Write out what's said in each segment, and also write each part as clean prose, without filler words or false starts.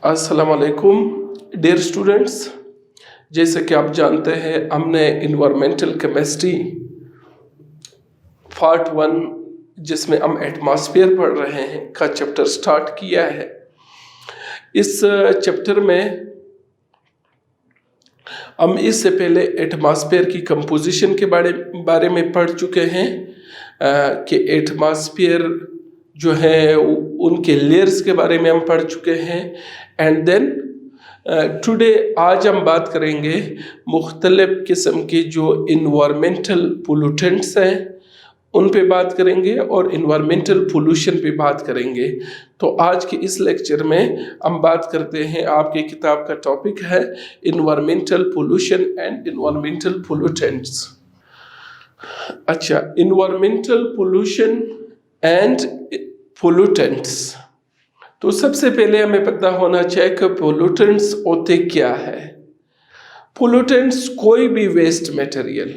अस्सलाम वालेकुम dear students. जैसे कि आप जानते हैं हमने इन्वायरमेंटल केमिस्ट्री पार्ट 1 जिसमें हम एटमॉस्फेयर पढ़ रहे हैं का चैप्टर स्टार्ट किया है। इस चैप्टर में हम इससे पहले एटमॉस्फेयर की कंपोजिशन के बारे में पढ़ चुके हैं कि एटमॉस्फेयर जो है उनके लेयर्स के बारे में हम पढ़ चुके हैं। एंड देन टुडे आज हम बात करेंगे मुख्तलिफ किस्म के जो इन्वायरमेंटल पोल्यूटेंट्स हैं उन पे बात करेंगे और इन्वायरमेंटल पोल्यूशन पे बात करेंगे। तो आज के इस लेक्चर में हम बात करते हैं, आपके किताब का टॉपिक है environmental pollution and environmental pollutants. अच्छा, इन्वायरमेंटल पोल्यूशन एंड पोल्यूटेंट्स। तो सबसे पहले हमें पता होना चाहिए कि पोल्यूटेंट्स होते क्या है। पोल्यूटेंट्स कोई भी वेस्ट मटेरियल,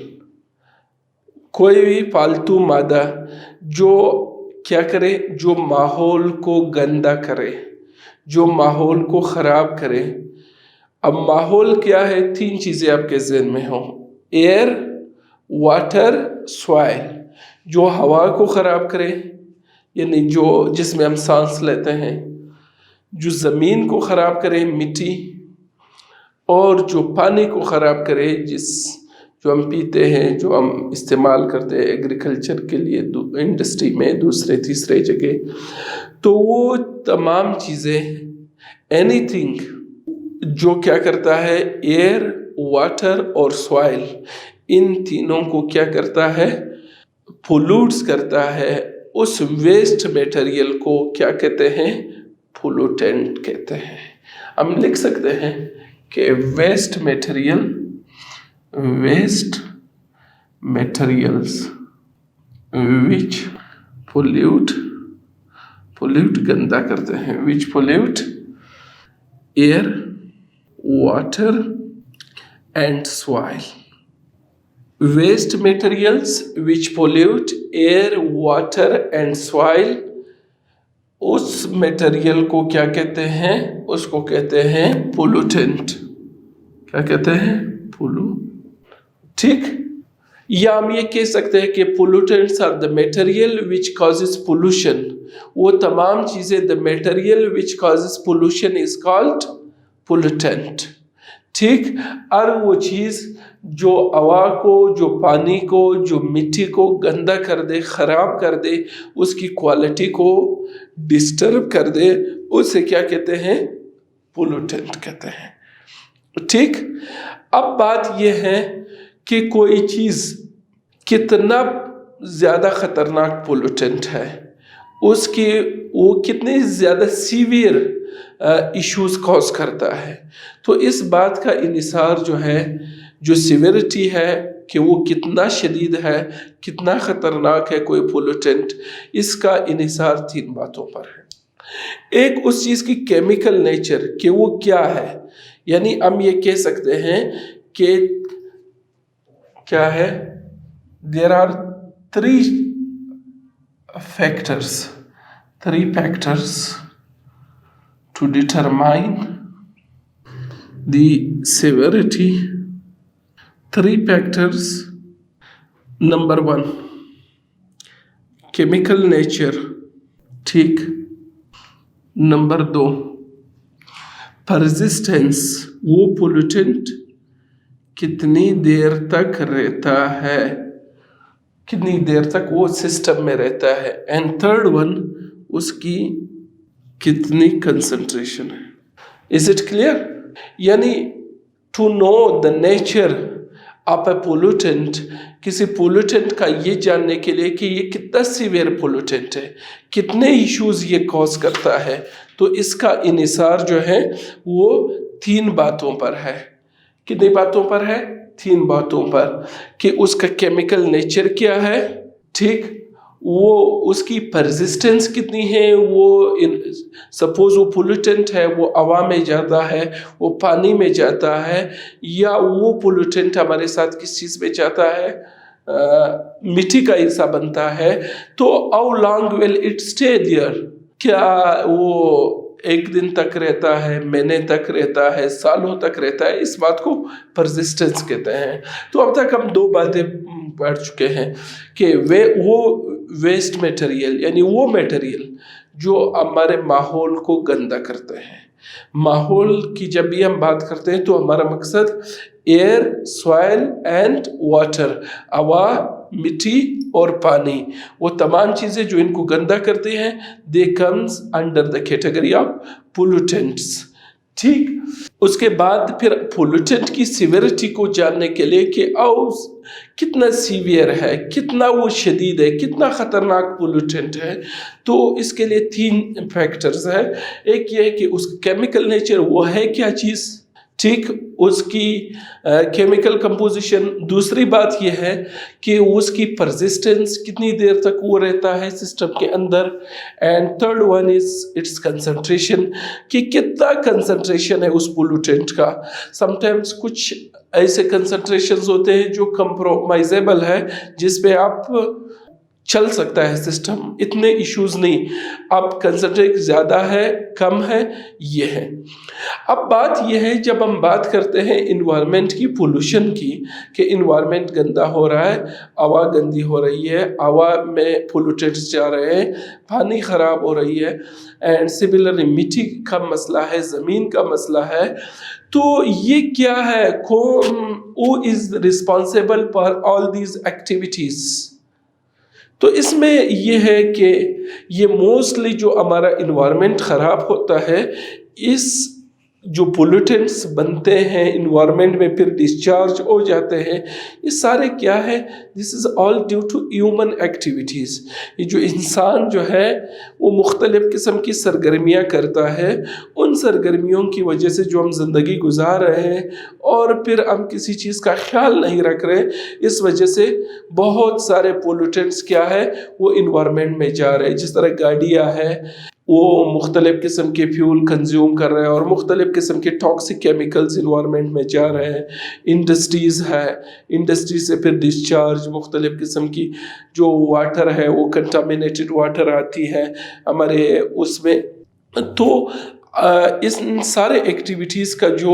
कोई भी फालतू मादा जो क्या करे, जो माहौल को गंदा करे, जो माहौल को ख़राब करे। अब माहौल क्या है, 3 चीज़ें आपके ज़हन में हों, एयर, वाटर, सॉइल। जो हवा को ख़राब करे यानी जो जिसमें हम सांस लेते हैं, जो ज़मीन को ख़राब करे मिट्टी, और जो पानी को ख़राब करे जो हम पीते हैं, जो हम इस्तेमाल करते हैं एग्रीकल्चर के लिए, इंडस्ट्री में, दूसरे तीसरे जगह। तो वो तमाम चीज़ें एनीथिंग जो क्या करता है, एयर, वाटर और सॉइल, इन तीनों को क्या करता है, पोल्यूट्स करता है। उस वेस्ट मटेरियल को क्या कहते हैं, पोल्यूटेंट कहते हैं। हम लिख सकते हैं कि वेस्ट मटेरियल्स विच पोल्यूट गंदा करते हैं, which pollute air, water and soil. Waste materials which pollute air, water and soil, उस मटेरियल को क्या कहते हैं, उसको कहते हैं पोल्यूटेंट। क्या कहते हैं, ठीक। या हम ये कह सकते हैं कि pollutants are the material which causes pollution. वो तमाम चीज़ें, the material which causes pollution is called pollutant, ठीक। और वो चीज़ जो हवा को, जो पानी को, जो मिट्टी को गंदा कर दे, ख़राब कर दे, उसकी क्वालिटी को डिस्टर्ब कर दे, उसे क्या कहते हैं, पोल्यूटेंट कहते हैं, ठीक। अब बात यह है कि कोई चीज़ कितना ज़्यादा ख़तरनाक पोल्यूटेंट है, उसकी वो कितने ज़्यादा सीवियर इश्यूज़ कॉज करता है। तो इस बात का इन्हिसार जो है, जो सिवियरिटी है कि वो कितना शदीद है, कितना ख़तरनाक है कोई पोल्यूटेंट, इसका इन्हिसार 3 बातों पर है। एक उस चीज़ की केमिकल नेचर कि वो क्या है, यानी हम ये कह सकते हैं कि क्या है, there are 3 factors to determine the severity. 3 factors. Number 1, chemical nature, ठीक। नंबर 2, persistence, वो पोल्यूटेंट कितनी देर तक रहता है, कितनी देर तक वो सिस्टम में रहता है। एंड थर्ड वन, उसकी कितनी कंसंट्रेशन है। Is it clear? यानी to know the nature of a pollutant, किसी पोल्यूटेंट का ये जानने के लिए कि ये कितना सीवियर पोल्यूटेंट है, कितने इश्यूज ये कॉज करता है, तो इसका इन्हिसार जो है वो 3 बातों पर है। कितनी बातों पर है? 3 बातों पर, कि उसका केमिकल नेचर क्या है, ठीक, वो उसकी परसिस्टेंस कितनी है, वो सपोज वो पोल्यूटेंट है, वो हवा में जाता है, वो पानी में जाता है, या वो पोल्यूटेंट हमारे साथ किस चीज़ में जाता है, मिट्टी का हिस्सा बनता है, तो how long will it stay there, क्या वो एक दिन तक रहता है, महीने तक रहता है, सालों तक रहता है, इस बात को परसिस्टेंस कहते हैं। तो अब तक हम दो बातें पढ़ चुके हैं कि वो वेस्ट मटेरियल यानी वो मटेरियल जो हमारे माहौल को गंदा करते हैं। माहौल की जब भी हम बात करते हैं तो हमारा मकसद एयर, सॉइल एंड वाटर, हवा, मिट्टी और पानी, वो तमाम चीज़ें जो इनको गंदा करते हैं, they comes under the category of pollutants. ठीक, उसके बाद फिर पोल्यूटेंट की सिवियरिटी को जानने के लिए कि कितना सीवियर है, कितना वो शदीद है, कितना ख़तरनाक पोल्यूटेंट है, तो इसके लिए 3 फैक्टर्स है। एक ये है कि उसका केमिकल नेचर, वो है क्या चीज़, ठीक, उसकी केमिकल कंपोजिशन। दूसरी बात यह है कि उसकी परसिस्टेंस, कितनी देर तक वो रहता है सिस्टम के अंदर। And third one is it's concentration, कि कितना कंसंट्रेशन है उस पोल्यूटेंट का। समटाइम्स कुछ ऐसे कंसंट्रेशंस होते हैं जो कंप्रोमाइजेबल है, जिस पे आप चल सकता है सिस्टम, इतने इश्यूज नहीं। अब कंसंट्रेट ज़्यादा है, कम है, ये है। अब बात ये है, जब हम बात करते हैं इन्वायरमेंट की, पोल्यूशन की, कि इन्वायरमेंट गंदा हो रहा है, हवा गंदी हो रही है, हवा में पोल्यूटेंट्स जा रहे हैं, पानी ख़राब हो रही है, एंड सिमिलरली मिट्टी का मसला है, ज़मीन का मसला है। तो ये क्या है, who is responsible for all these activities. तो इसमें ये है कि ये मोस्टली जो हमारा इन्वायरमेंट ख़राब होता है, इस जो पोल्यूटेंट्स बनते हैं इन्वायरमेंट में, फिर डिस्चार्ज हो जाते हैं, ये सारे क्या है, this is all due to human activities. ये जो इंसान जो है वो मुख्तलिफ़ किस्म की सरगर्मियाँ करता है, उन सरगर्मियों की वजह से जो हम ज़िंदगी गुजार रहे हैं और फिर हम किसी चीज़ का ख्याल नहीं रख रहे, इस वजह से बहुत सारे पोल्यूटेंट्स क्या है वो इन्वायरमेंट में जा रहे हैं। जिस तरह गाड़ियाँ हैं वो मुख्तलिफ़ किस्म के फ्यूल कंज्यूम कर रहे हैं और मुख्तलिफ़ किस्म के टॉक्सिक केमिकल्स इन्वायरमेंट में जा रहे हैं। इंडस्ट्रीज़ है, इंडस्ट्री से फिर डिस्चार्ज, मुख्तलिफ़ किस्म की जो वाटर है वो कंटामिनेटेड वाटर आती है हमारे उसमें। तो इस सारे एक्टिविटीज़ का जो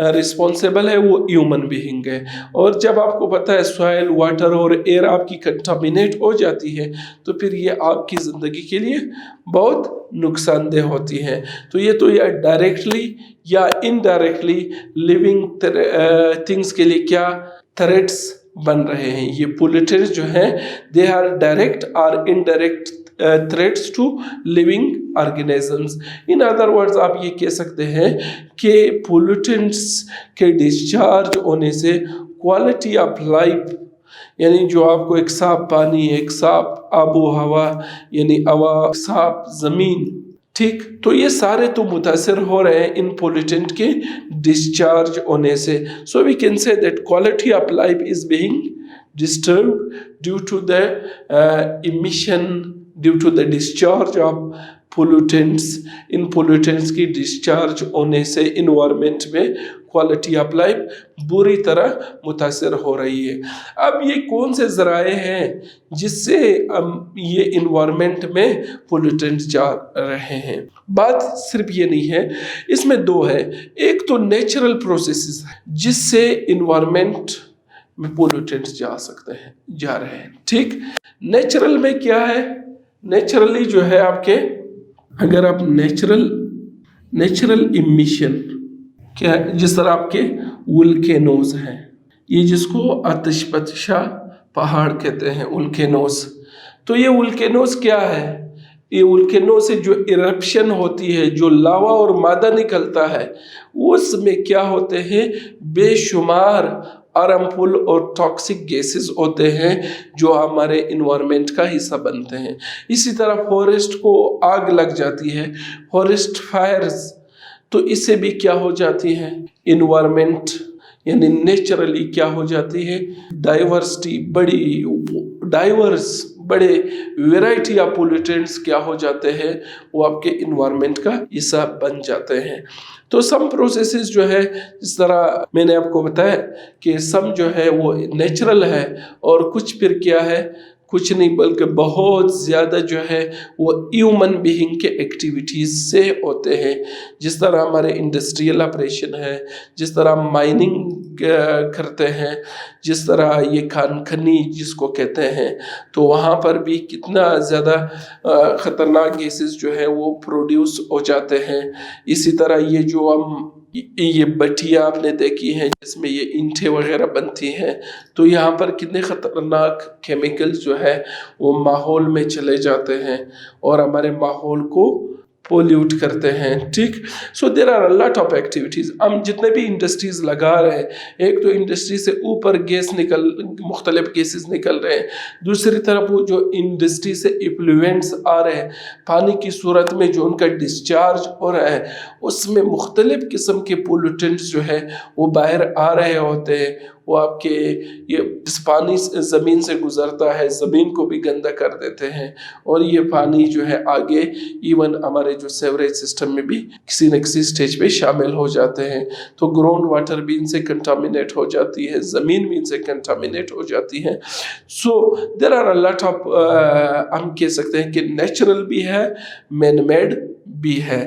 रिस्पॉन्सिबल है वो ह्यूमन बीइंग है। और जब आपको पता है सॉइल, वाटर और एयर आपकी कंटामिनेट हो जाती है, तो फिर ये आपकी ज़िंदगी के लिए बहुत नुकसानदेह होती है। तो ये डायरेक्टली या इनडायरेक्टली लिविंग थिंग्स के लिए क्या थ्रेट्स बन रहे हैं। ये पोल्यूटेंट्स जो हैं, दे आर डायरेक्ट और indirect threats to living organisms. In other words आप ये कह सकते हैं कि पोल्यूटेंट्स के डिस्चार्ज होने से क्वालिटी ऑफ लाइफ, यानी जो आपको एक साफ पानी, एक साफ आबो हवा, यानी हवा, साफ ज़मीन, ठीक, तो ये सारे तो मुतासर हो रहे हैं इन पोल्यूटेंट के डिस्चार्ज होने से। So we can say that quality of life is being disturbed due to the emission, due to the discharge of pollutants। In pollutants की डिस्चार्ज होने से इन्वायरमेंट में क्वालिटी ऑफ लाइफ बुरी तरह मुतासर हो रही है। अब ये कौन से ज़राए हैं जिससे ये इन्वायरमेंट में पोल्यूटेंट्स जा रहे हैं। बात सिर्फ ये नहीं है, इसमें 2 है। एक तो नेचुरल प्रोसेसेस जिससे इन्वायरमेंट में पोल्यूटेंट्स जा रहे हैं, ठीक। नेचुरल में क्या है, नेचुरली जो है आपके, अगर आप नेचुरल इमिशन क्या है, जिस तरह आपके वुल्केनोज हैं, ये जिसको आतिशबाज़ पहाड़ कहते हैं, वुल्केनोज। तो ये वुल्केनोज क्या है, ये वुल्केनो से जो इरप्शन होती है, जो लावा और मादा निकलता है, उसमें क्या होते हैं, बेशुमार हार्मफुल और टॉक्सिक गैसेस होते हैं जो हमारे इन्वायरमेंट का हिस्सा बनते हैं। इसी तरह फॉरेस्ट को आग लग जाती है, फॉरेस्ट फायर्स, तो इससे भी क्या हो जाती है, इन्वायरमेंट यानी नेचुरली क्या हो जाती है, डाइवर्सिटी, बड़े वैरायटी ऑफ पोल्यूटेंट्स क्या हो जाते हैं, वो आपके इन्वायरमेंट का हिस्सा बन जाते हैं। तो सम प्रोसेसेस जो है, जिस तरह मैंने आपको बताया कि सम जो है वो नेचुरल है और कुछ फिर क्या है, कुछ नहीं बल्कि बहुत ज़्यादा जो है वो ह्यूमन बीइंग के एक्टिविटीज़ से होते हैं। जिस तरह हमारे इंडस्ट्रियल ऑपरेशन है, जिस तरह माइनिंग करते हैं, जिस तरह ये खान खनिज जिसको कहते हैं, तो वहाँ पर भी कितना ज़्यादा ख़तरनाक गैसेस जो है वो प्रोड्यूस हो जाते हैं। इसी तरह ये जो हम ये भट्टियाँ आपने देखी हैं जिसमें ये ईंटें वगैरह बनती हैं, तो यहाँ पर कितने ख़तरनाक केमिकल्स जो है वो माहौल में चले जाते हैं और हमारे माहौल को पोल्यूट करते हैं। ठीक, so there are a lot of activities. हम जितने भी इंडस्ट्रीज़ लगा रहे हैं, एक तो इंडस्ट्री से ऊपर गैस मुख्तलिफ गैसेस निकल रहे हैं, दूसरी तरफ वो जो इंडस्ट्री से इफ्लुएंट्स आ रहे हैं पानी की सूरत में, जो उनका डिस्चार्ज हो रहा है उसमें मुख्तलिफ किस्म के पोल्यूटेंट्स जो है वो बाहर आ रहे होते हैं। वो आपके ये पानी ज़मीन से गुज़रता है, ज़मीन को भी गंदा कर देते हैं और ये पानी जो है आगे इवन हमारे जो सेवरेज सिस्टम में भी किसी न किसी स्टेज पे शामिल हो जाते हैं। तो ग्राउंड वाटर भी इनसे कंटामिनेट हो जाती है, ज़मीन भी इनसे कंटामिनेट हो जाती है। So there are a lot of हम कह सकते हैं कि नेचुरल भी है, मैन मेड भी है।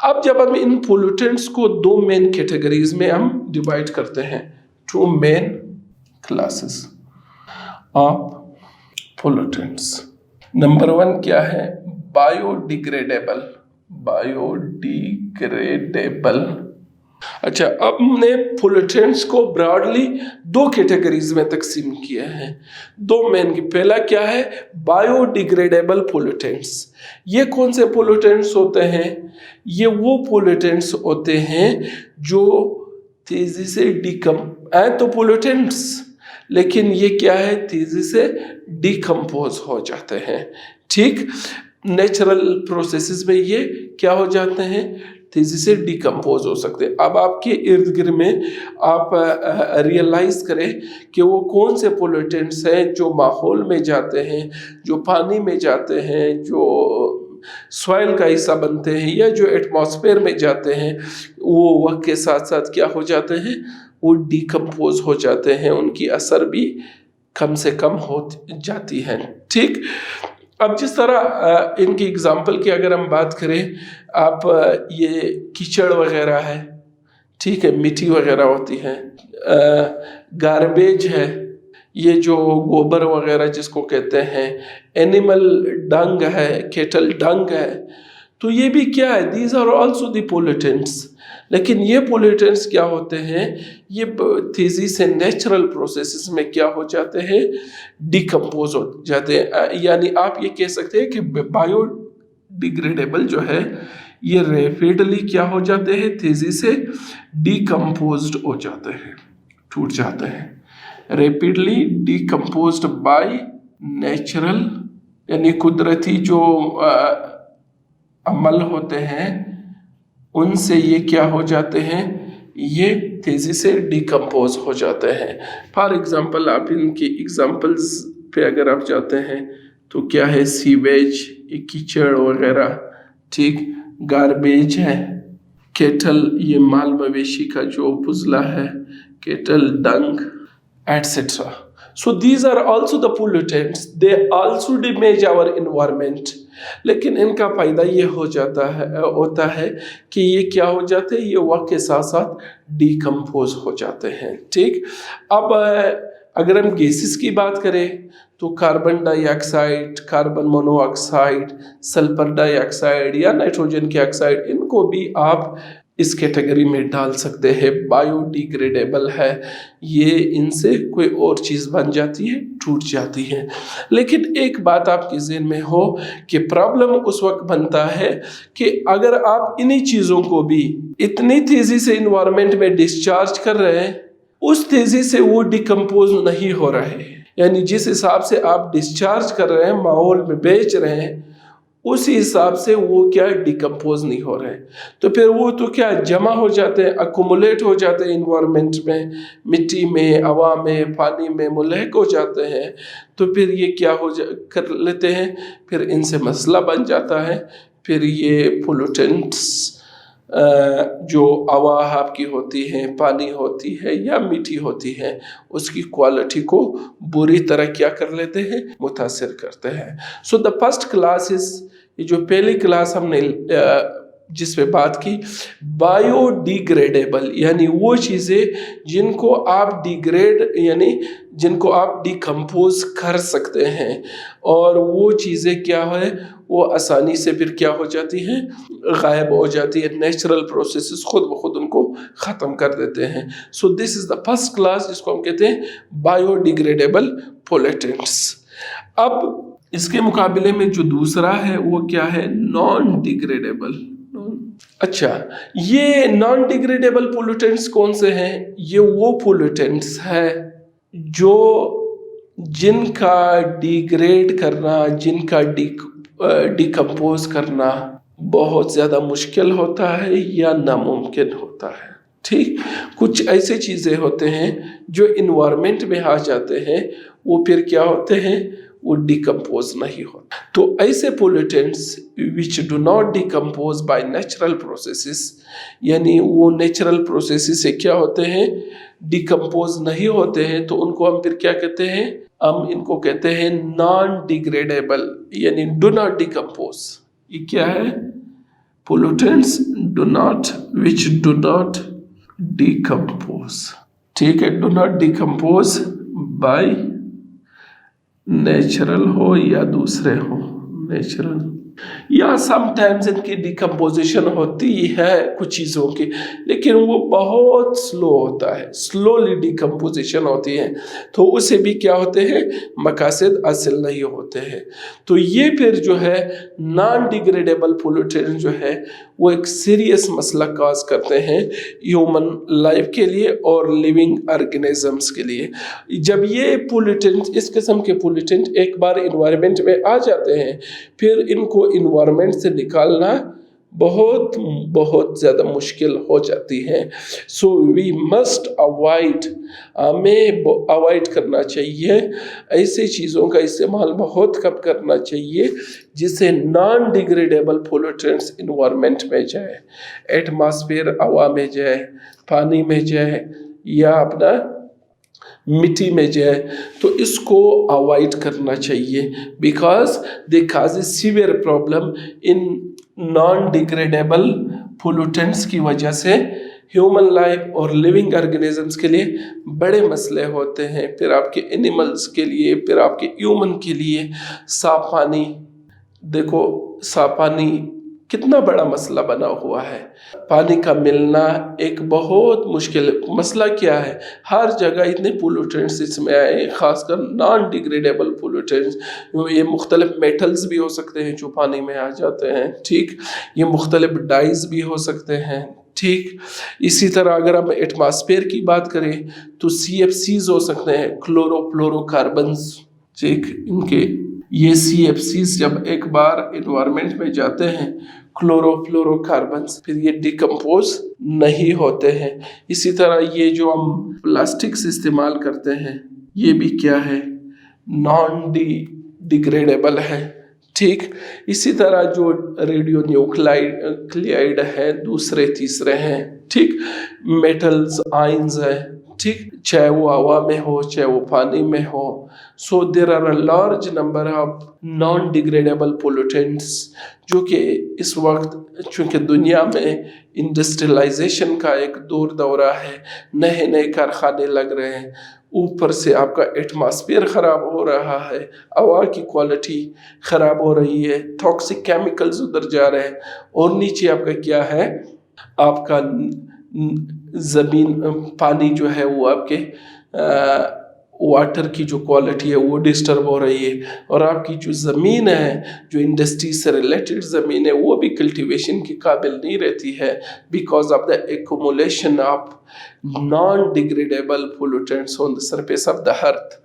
अब जब हम इन पोल्यूटेंट्स को दो मेन कैटेगरीज में हम डिवाइड करते हैं, two main classes of pollutants। Number 1 क्या है? बायोडिग्रेडेबल। अच्छा, अब हमने पोल्यूटेंट्स को ब्रॉडली दो कैटेगरीज में तकसीम किया है, दो मेन की। पहला क्या है? Biodegradable pollutants. ये कौन से पोल्यूटेंट्स होते हैं? ये वो पोल्यूटेंट्स होते हैं जो तेजी से तो पोल्यूटेंट्स, लेकिन ये क्या है? तेजी से डिकम्पोज हो जाते हैं। ठीक, नेचुरल प्रोसेसेस में ये क्या हो जाते हैं? तेजी से डिकम्पोज हो सकते हैं। अब आपके इर्द गिर्द में आप रियलाइज करें कि वो कौन से पोल्यूटेंट्स हैं जो माहौल में जाते हैं, जो पानी में जाते हैं, जो सॉइल का हिस्सा बनते हैं, या जो एटमॉस्फेयर में जाते हैं, वो वक्त के साथ साथ क्या हो जाते हैं? वो डिकम्पोज हो जाते हैं, उनकी असर भी कम से कम हो जाती है। ठीक, अब जिस तरह इनकी एग्जाम्पल की अगर हम बात करें, आप ये कीचड़ वगैरह है, ठीक है, मिट्टी वगैरह होती है, गार्बेज है, ये जो गोबर वगैरह जिसको कहते हैं, एनिमल डंग है, केटल डंग है, तो ये भी क्या है? These are also the pollutants. लेकिन ये पोल्यूटेंट्स क्या होते हैं? ये तेज़ी से नेचुरल प्रोसेसेस में क्या हो जाते हैं? डिकम्पोज हो जाते हैं। यानी आप ये कह सकते हैं कि बायोडिग्रेडेबल जो है ये रैपिडली क्या हो जाते हैं? तेज़ी से डिकम्पोज्ड हो जाते हैं, टूट जाते हैं। रैपिडली डिकम्पोज्ड बाय नेचुरल, यानी कुदरती जो अमल होते हैं उनसे ये क्या हो जाते हैं? ये तेज़ी से डिकम्पोज हो जाते हैं। फॉर एग्ज़ाम्पल, आप इनकी एग्ज़ाम्पल्स पे अगर आप जाते हैं तो क्या है? सीवेज, कीचड़ वगैरह, ठीक, गार्बेज है, केटल, ये माल मवेशी का जो पुजला है, cattle dung, etcetera. So these are also the pollutants, they also damage our environment। लेकिन इनका फ़ायदा ये होता है कि ये क्या हो जाते हैं? ये वक्त के साथ साथ डिकम्पोज हो जाते हैं। ठीक, अब अगर हम गैसेस की बात करें तो carbon dioxide, carbon monoxide, sulphur dioxide या नाइट्रोजन के ऑक्साइड, इनको भी आप इस कैटेगरी में डाल सकते हैं। बायोडिग्रेडेबल है, ये इनसे कोई और चीज़ बन जाती है, टूट जाती है। लेकिन एक बात आपके ज़हन में हो कि प्रॉब्लम उस वक्त बनता है कि अगर आप इन्हीं चीज़ों को भी इतनी तेज़ी से इन्वायरमेंट में डिस्चार्ज कर रहे हैं, उस तेज़ी से वो डिकम्पोज नहीं हो रहे, यानी जिस हिसाब से आप डिस्चार्ज कर रहे हैं, माहौल में बेच रहे हैं, उसी हिसाब से वो क्या डिकम्पोज नहीं हो रहे। तो फिर वो तो क्या जमा हो जाते हैं, अकुमुलेट हो जाते हैं इन्वायरमेंट में, मिट्टी में, हवा में, पानी में मुलहक हो जाते हैं। तो फिर ये क्या कर लेते हैं? फिर इनसे मसला बन जाता है। फिर ये पोल्यूटेंट्स جو हवा आपकी होती है, पानी होती है या मीठी होती है, उसकी क्वालिटी को बुरी तरह क्या कर लेते हैं, मुतासिर करते हैं. So the first class is, ये जो पहली क्लास हमने जिस पे बात की, बायोडिग्रेडेबल, यानी वो चीज़ें जिनको आप डिग्रेड यानी जिनको आप डिकम्पोज कर सकते हैं, और वो चीज़ें क्या है वो आसानी से फिर क्या हो जाती हैं, गायब हो जाती है. नेचुरल प्रोसेसेस खुद ब खुद उनको ख़त्म कर देते हैं. So this is the first class जिसको हम कहते हैं बायोडिग्रेडेबल पोल्यूटेंट्स. अब इसके मुकाबले में जो दूसरा है वो क्या है, नॉन डिग्रेडेबल. अच्छा, ये नॉन डिग्रेडेबल पोल्यूटेंट्स कौन से हैं? ये वो पोल्यूटेंट्स है जो जिनका डिग्रेड करना, जिनका डिकम्पोज करना बहुत ज़्यादा मुश्किल होता है या नामुमकिन होता है. ठीक, कुछ ऐसे चीज़ें होते हैं जो इन्वायरमेंट में आ जाते हैं, वो फिर क्या होते हैं, वो डिकम्पोज नहीं होता. तो ऐसे pollutants which do not decompose by natural processes, यानी वो नेचुरल प्रोसेसेस से क्या होते हैं, डिकम्पोज नहीं होते हैं, तो उनको हम फिर क्या कहते हैं, हम इनको कहते हैं नॉन डिग्रेडेबल, यानी डू नॉट डिकम्पोज. ये क्या है, pollutants which do not decompose. ठीक है, do not decompose by natural हो या दूसरे हो, नेचुरल या समटाइम्स इनकी डिकम्पोजिशन होती है कुछ चीज़ों की, लेकिन वो बहुत स्लो होता है, स्लोली डिकम्पोजिशन होती है, तो उसे भी क्या होते हैं, मकासद हासिल नहीं होते हैं. तो ये फिर जो है नॉन डिग्रेडेबल पोल्यूटेंट जो है वो एक सीरियस मसला काज करते हैं ह्यूमन लाइफ के लिए और लिविंग ऑर्गेनिजम्स के लिए. जब ये पोल्यूटेंट, इस किस्म के पोल्यूटेंट एक बार इन्वायरमेंट में आ जाते हैं, फिर इनको इन्वायरमेंट से निकालना बहुत बहुत ज़्यादा मुश्किल हो जाती है. सो वी मस्ट अवॉइड, हमें अवॉइड करना चाहिए, ऐसे चीज़ों का इस्तेमाल बहुत कम करना चाहिए जिससे नॉन डिग्रेडेबल पोल्यूटेंट्स इन्वायरमेंट में जाए, एटमॉस्फेयर हवा में जाए, पानी में जाए या अपना मिट्टी में जाए, तो इसको अवॉइड करना चाहिए, because they cause A severe problem in non degradable pollutants की वजह से ह्यूमन लाइफ और लिविंग ऑर्गेनिजम्स के लिए बड़े मसले होते हैं. फिर आपके एनिमल्स के लिए, फिर आपके ह्यूमन के लिए साफ पानी, देखो साफ पानी कितना बड़ा मसला बना हुआ है. पानी का मिलना एक बहुत मुश्किल मसला. क्या है, हर जगह इतने पोल्यूटेंट्स इसमें आए, ख़ासकर नॉन डिग्रेडेबल पोल्यूटेंट्स. ये मुख्तलिफ मेटल्स भी हो सकते हैं जो पानी में आ जाते हैं. ठीक, ये मुख्तलिफ डाइज भी हो सकते हैं. ठीक, इसी तरह अगर हम एटमॉस्फेयर की बात करें तो CFCs हो सकते हैं, क्लोरोफ्लोरोकार्बन्स. ठीक, इनके ये CFCs जब एक बार इन्वायरमेंट में जाते हैं, क्लोरोफ्लोरोकार्बन्स, फिर ये डिकम्पोज नहीं होते हैं. इसी तरह ये जो हम प्लास्टिक्स इस्तेमाल करते हैं, ये भी क्या है, नॉन डिग्रेडेबल है. ठीक, इसी तरह जो रेडियो न्यूक्लियाइड है, दूसरे तीसरे हैं. ठीक, मेटल्स, आयंस है. ठीक, चाहे वो हवा में हो, चाहे वो पानी में हो. So there are a large number of non degradable pollutants जो कि इस वक्त चूँकि दुनिया में इंडस्ट्रियलाइजेशन का एक दौरा है, नए नए कारखाने लग रहे हैं, ऊपर से आपका एटमॉस्फेयर ख़राब हो रहा है, हवा की क्वालिटी ख़राब हो रही है, टॉक्सिक केमिकल्स उधर जा रहे हैं, और नीचे आपका क्या है, आपका ज़मीन, पानी जो है वो आपके वाटर की जो क्वालिटी है वो डिस्टर्ब हो रही है, और आपकी जो ज़मीन है, जो इंडस्ट्री से रिलेटेड ज़मीन है, वो भी कल्टीवेशन की काबिल नहीं रहती है, because of the accumulation of non degradable pollutants on the surface of the earth.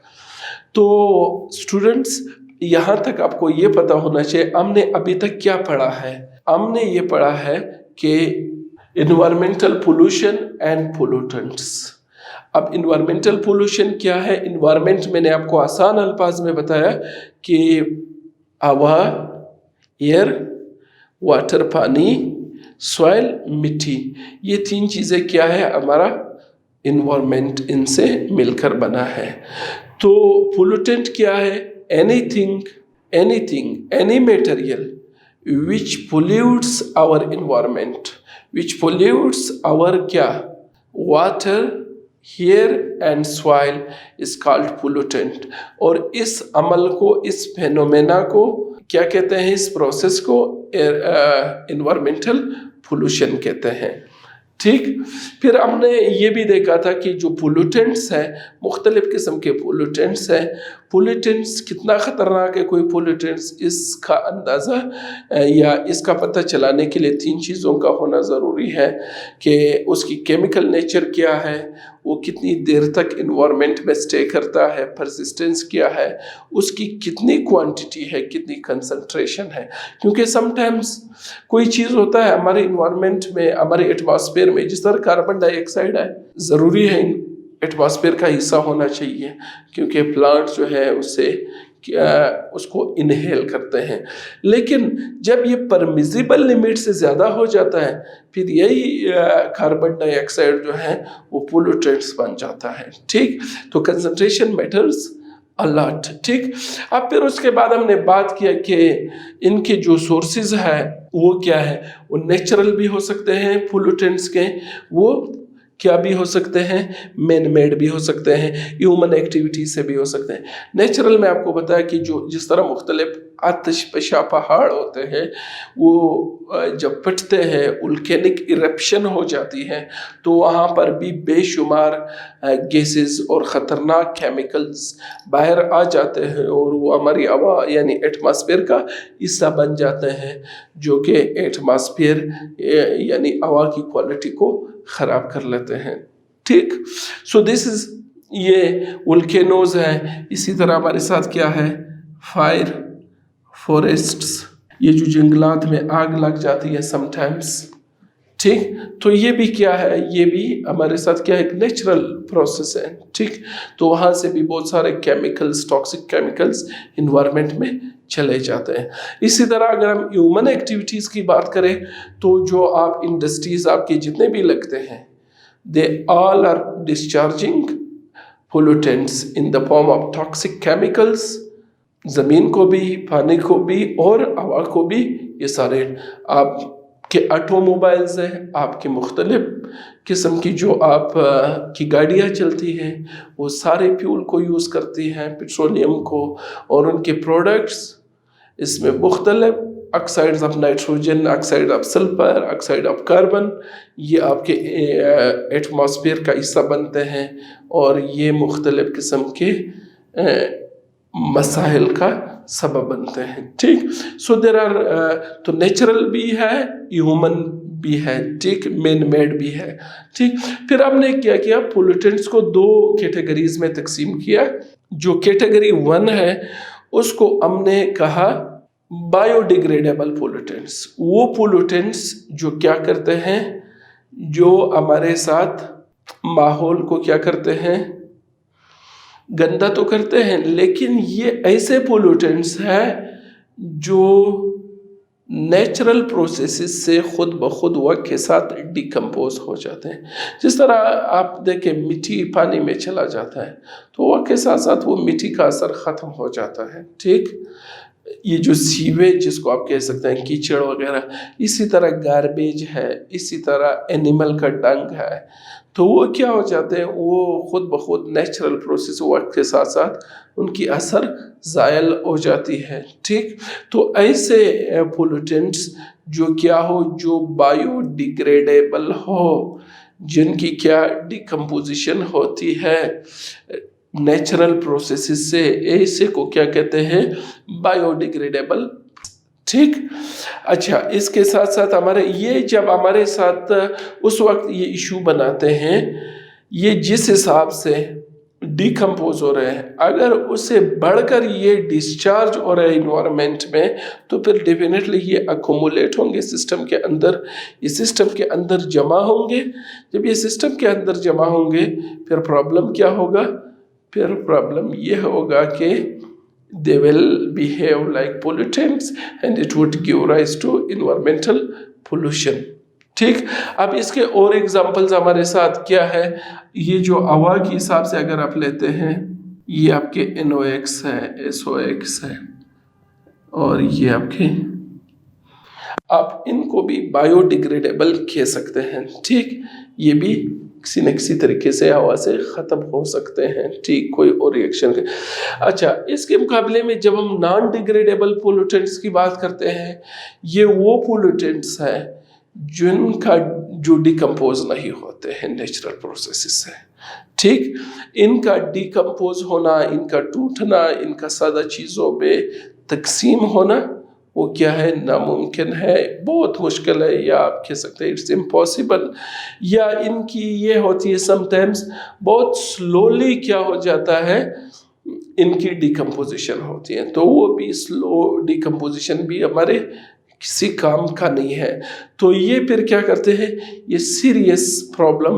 तो स्टूडेंट्स, यहाँ तक आपको ये पता होना चाहिए हमने अभी तक क्या पढ़ा है. हमने ये पढ़ा है कि इन्वायरमेंटल पोल्यूशन एंड पोल्यूटेंट्स. अब इन्वायरमेंटल पोल्यूशन क्या है? इन्वायरमेंट मैंने आपको आसान अल्फाज में बताया कि हवा, एयर, वाटर, पानी, सॉइल मिट्टी, ये 3 चीज़ें क्या है, हमारा इन्वायरमेंट इनसे मिलकर बना है। तो पोल्यूटेंट क्या है, anything any material which pollutes our environment, which pollutes our क्या, water, air and soil is called pollutant। और इस अमल को, इस फेनोमेना को क्या कहते हैं, इस प्रोसेस को environmental pollution कहते हैं। ठीक, फिर हमने ये भी देखा था कि जो पोल्यूटेंट्स हैं, मुख्तलिफ किस्म के पोल्यूटेंट्स हैं। पोल्यूटेंट्स कितना ख़तरनाक है कोई पोल्यूटेंट्स, इसका अंदाज़ा या इसका पता चलाने के लिए 3 चीज़ों का होना ज़रूरी है कि उसकी केमिकल नेचर क्या है, वो कितनी देर तक इन्वायरमेंट में स्टे करता है, परसिस्टेंस क्या है, उसकी कितनी क्वांटिटी है, कितनी कंसंट्रेशन है। क्योंकि समटाइम्स कोई चीज़ होता है हमारे इन्वायरमेंट में, हमारे एटमॉस्फेयर में, जिस तरह कार्बन डाइऑक्साइड है, ज़रूरी है एटमॉस्फेयर का हिस्सा होना चाहिए, क्योंकि प्लांट जो है उसको इनहेल करते हैं। लेकिन जब ये परमिजिबल लिमिट से ज़्यादा हो जाता है, फिर यही कार्बन डाइऑक्साइड जो है वो पोल्यूटेंट्स बन जाता है। ठीक, तो कंसंट्रेशन मैटर्स अलॉट। ठीक, अब फिर उसके बाद हमने बात किया कि इनके जो सोर्सेज है वो क्या है, वो नेचुरल भी हो सकते हैं पोल्यूटेंट्स के, वो क्या भी हो सकते हैं, मैन मेड भी हो सकते हैं, ह्यूमन एक्टिविटी से भी हो सकते हैं। नेचुरल में आपको बताया कि जो जिस तरह मुख्तलिफ आतिशफशा पहाड़ होते हैं, वो जब फटते हैं, वोल्केनिक इरप्शन हो जाती है, तो वहाँ पर भी बेशुमार गैसेस और ख़तरनाक केमिकल्स बाहर आ जाते हैं और वो हमारी हवा यानी एटमॉस्फेयर का हिस्सा बन जाते हैं, जो कि एटमॉस्फेयर यानी हवा की क्वालिटी को ख़राब कर लेते हैं। ठीक, सो दिस इज़, ये वोल्केनोज हैं। इसी तरह हमारे साथ क्या है, फायर, फॉरेस्ट्स, ये जो जंगलात में आग लग जाती है समटाइम्स। ठीक, तो ये भी क्या है, ये भी हमारे साथ क्या, एक नेचुरल प्रोसेस है। ठीक, तो वहाँ से भी बहुत सारे केमिकल्स, टॉक्सिक केमिकल्स इन्वायरमेंट में चले जाते हैं। इसी तरह अगर हम ह्यूमन एक्टिविटीज़ की बात करें, तो जो आप इंडस्ट्रीज़ आपके जितने भी लगते हैं, they all are discharging pollutants in the form of toxic chemicals, ज़मीन को भी, पानी को भी और हवा को भी। ये सारे आपके ऑटोमोबाइल्स हैं, आपके मुख्तलिफ किस्म की जो आप की गाड़ियाँ चलती हैं, वो सारे फ्यूल को यूज़ करती हैं, पेट्रोलियम को और उनके प्रोडक्ट्स। इसमें मुख्तलिफ oxides of nitrogen, oxide of sulphur, oxide of carbon, ये आपके एटमॉस्फेयर का हिस्सा बनते हैं और ये मुख्तलिफ किस्म के मसाइल का सबब बनते हैं। ठीक, सो देयर आर, तो नेचुरल भी है, ह्यूमन भी है, ठीक, मैन मेड भी है। ठीक, फिर हमने क्या किया, पोल्यूटेंट्स को 2 कैटेगरीज में तकसीम किया। जो कैटेगरी 1 है उसको हमने कहा बायोडिग्रेडेबल पोल्यूटेंट्स। वो पोल्यूटेंट्स जो क्या करते हैं, जो हमारे साथ माहौल को क्या करते हैं, गंदा तो करते हैं, लेकिन ये ऐसे पोल्यूटेंट्स हैं जो नेचुरल प्रोसेसेस से खुद ब खुद वक्त के साथ डिकम्पोज हो जाते हैं। जिस तरह आप देखें मिट्टी पानी में चला जाता है तो वक्त के साथ साथ वो मिट्टी का असर ख़त्म हो जाता है। ठीक, ये जो सीवेज जिसको आप कह सकते हैं, कीचड़ वगैरह, इसी तरह गार्बेज है, इसी तरह एनिमल का डंग है, तो वो क्या हो जाते हैं, वो खुद ब खुद नेचुरल प्रोसेस वक्त के साथ साथ उनकी असर ज़ायल हो जाती है। ठीक, तो ऐसे पोल्यूटेंट्स जो क्या हो, जो बायोडिग्रेडेबल हो, जिनकी क्या डिकम्पोजिशन होती है नेचुरल प्रोसेसेस से, ऐसे को क्या कहते हैं, बायोडिग्रेडेबल। ठीक, अच्छा, इसके साथ साथ हमारे ये जब हमारे साथ उस वक्त ये इशू बनाते हैं, ये जिस हिसाब से डिकम्पोज हो रहे हैं, अगर उससे बढ़कर ये डिस्चार्ज हो रहे हैं इन्वायरमेंट में, तो फिर डेफिनेटली ये अकोमुलेट होंगे सिस्टम के अंदर, ये सिस्टम के अंदर जमा होंगे। जब ये सिस्टम के अंदर जमा होंगे, फिर प्रॉब्लम क्या होगा, फिर प्रॉब्लम ये होगा कि they will behave like pollutants and it would give rise to environmental pollution. ٹھیک. اب اس کے اور ایگزامپلز ہمارے ساتھ کیا ہے. یہ جو ہوا کے حساب سے اگر آپ لیتے ہیں یہ آپ کے NOx ہے, SOx ہے, اور یہ آپ کے, آپ ان کو بھی بایو ڈیگریڈیبل کہہ سکتے ہیں. ٹھیک, یہ بھی کسی نہ کسی طریقے سے ہوا سے ختم ہو سکتے ہیں. ٹھیک, کوئی اور ریئیکشن. اچھا, اس کے مقابلے میں جب ہم نان ڈیگریڈیبل پولوٹنٹس کی بات کرتے ہیں, یہ وہ پولوٹنٹس ہیں جن کا جو ڈیکمپوز نہیں ہوتے ہیں نیچرل پروسیسز سے. ٹھیک, ان کا ڈیکمپوز ہونا, ان کا ٹوٹنا, ان کا سادہ چیزوں میں تقسیم ہونا, وہ کیا ہے, ناممکن ہے, بہت مشکل ہے, یا آپ کہہ سکتے ہیں اٹس امپاسبل. یا ان کی یہ ہوتی ہے سم ٹائمز بہت سلولی کیا ہو جاتا ہے, ان کی ڈیکمپوزیشن ہوتی ہے. تو وہ بھی سلو ڈیکمپوزیشن بھی ہمارے کسی کام کا نہیں ہے. تو یہ پھر کیا کرتے ہیں, یہ سیریس پرابلم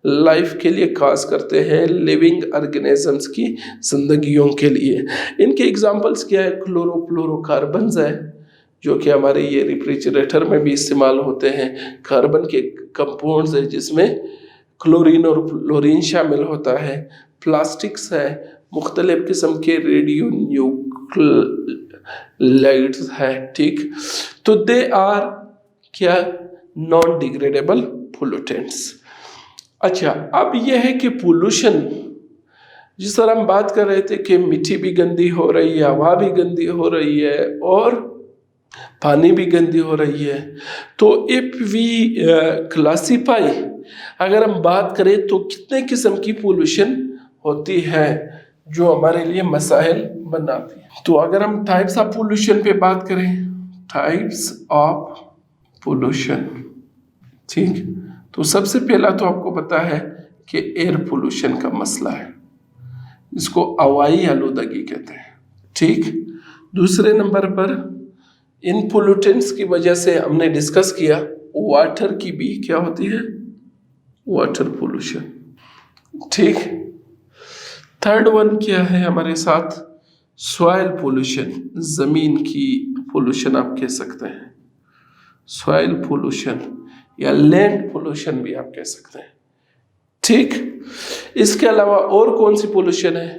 لائف کے لیے کاز کرتے ہیں, لیونگ آرگنیزمز کی زندگیوں کے لیے. ان کے ایگزامپلس کیا ہے, کلورو فلورو کاربنز ہے جو کہ ہمارے یہ ریفریجریٹر میں بھی استعمال ہوتے ہیں. کاربن کے کمپاؤنڈز ہیں جس میں کلورین اور فلورین شامل ہوتا ہے. پلاسٹکس ہے, مختلف قسم کے ریڈیو نیوکلائڈز ہے. ٹھیک, تو دے آر کیا, نان ڈیگریڈیبل پولوٹنٹس. اچھا, اب یہ ہے کہ پولوشن, جس طرح ہم بات کر رہے تھے کہ مٹی بھی گندی ہو رہی ہے, ہوا بھی گندی ہو رہی ہے, اور پانی بھی گندی ہو رہی ہے. تو if we classify, اگر ہم بات کریں تو کتنے قسم کی پولوشن ہوتی ہے جو ہمارے لیے مسائل بناتی ہے. تو اگر ہم ٹائپس آف پولوشن پہ بات کریں, ٹائپس آف پولوشن, ٹھیک, تو سب سے پہلا تو آپ کو پتا ہے کہ ایئر پولوشن کا مسئلہ ہے, اس کو ہوائی آلودگی کہتے ہیں. ٹھیک, دوسرے نمبر پر ان پولوٹنٹس کی وجہ سے ہم نے ڈسکس کیا واٹر کی بھی کیا ہوتی ہے, واٹر پولوشن. ٹھیک, تھرڈ ون کیا ہے ہمارے ساتھ, سوائل پولوشن, زمین کی پولوشن آپ کہہ سکتے ہیں, سوائل پولوشن یا لینڈ پولوشن بھی آپ کہہ سکتے ہیں. ٹھیک, اس کے علاوہ اور کون سی پولوشن ہے؟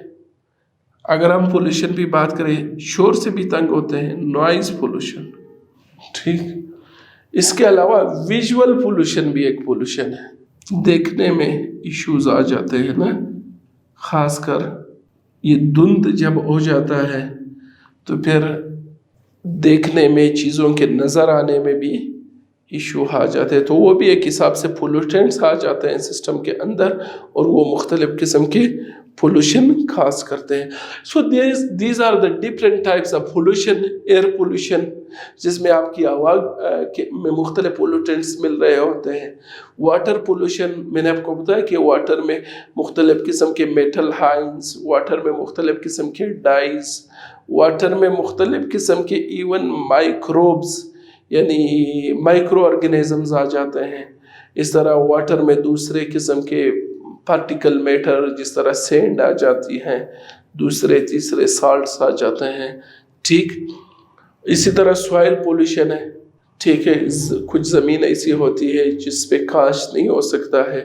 اگر ہم پولوشن بھی بات کریں, شور سے بھی تنگ ہوتے ہیں, نوائز پولوشن. ٹھیک, اس کے علاوہ ویژول پولوشن بھی ایک پولوشن ہے, دیکھنے میں ایشوز آ جاتے ہیں نا, خاص کر یہ دھند جب ہو جاتا ہے تو پھر دیکھنے میں, چیزوں کے نظر آنے میں بھی ایشو آ جاتے ہیں. تو وہ بھی ایک حساب سے پولوٹنٹس آ جاتے ہیں سسٹم کے اندر, اور وہ مختلف قسم کے پولوشن خاص کرتے ہیں. So these are the different types of pollution. Air pollution جس میں آپ کی آواز میں مختلف پولوٹنٹس مل رہے ہوتے ہیں. واٹر پولوشن, میں نے آپ کو بتایا کہ واٹر میں مختلف قسم کے میٹل ہائنز, واٹر میں مختلف قسم کے ڈائز, واٹر میں مختلف قسم کے ایون مائکروبز یعنی مائکرو آرگنیزمز آ جاتے ہیں. اس طرح واٹر میں دوسرے قسم کے پارٹیکل میٹر, جس طرح سینڈ آ جاتی ہیں, دوسرے تیسرے سالٹس آ جاتے ہیں. ٹھیک, اسی طرح سوائل پولوشن ہے. ٹھیک ہے, کچھ زمین ایسی ہوتی ہے جس پہ کاشت نہیں ہو سکتا ہے,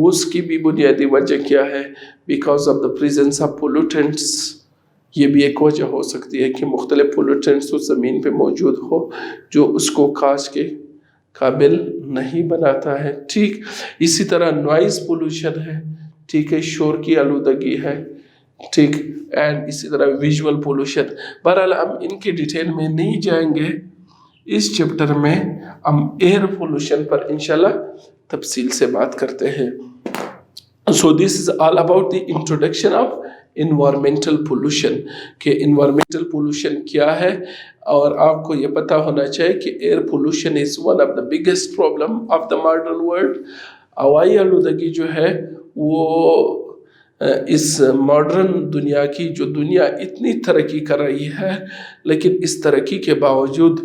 اس کی بھی بنیادی وجہ کیا ہے, because of the presence of pollutants. یہ بھی ایک وجہ ہو سکتی ہے کہ مختلف پولوٹنٹس اس زمین پہ موجود ہو جو اس کو کاشت کے قابل نہیں بناتا ہے. ٹھیک, اسی طرح نوائز پولوشن ہے. ٹھیک ہے, شور کی آلودگی ہے. ٹھیک, اینڈ اسی طرح ویژول پولوشن. بہرحال ہم ان کی ڈیٹیل میں نہیں جائیں گے, اس چیپٹر میں ہم ایئر پولوشن پر انشاءاللہ تفصیل سے بات کرتے ہیں. So this is all about the introduction of environmental pollution, کہ environmental pollution کیا ہے, اور آپ کو یہ پتہ ہونا چاہیے کہ air pollution is one of the biggest problem of the modern world. ہوائی آلودگی جو ہے وہ اس ماڈرن دنیا کی, جو دنیا اتنی ترقی کر رہی ہے, لیکن اس ترقی کے باوجود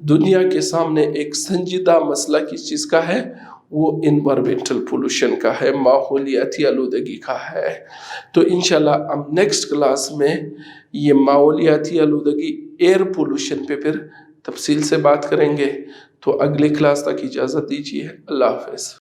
دنیا کے سامنے ایک سنجیدہ مسئلہ کس چیز کا ہے, وہ انوائرمنٹل پولوشن کا ہے, ماحولیاتی آلودگی کا ہے. تو انشاءاللہ ہم نیکسٹ کلاس میں یہ ماحولیاتی آلودگی ایئر پولوشن پہ پھر تفصیل سے بات کریں گے. تو اگلی کلاس تک اجازت دیجیے، اللہ حافظ۔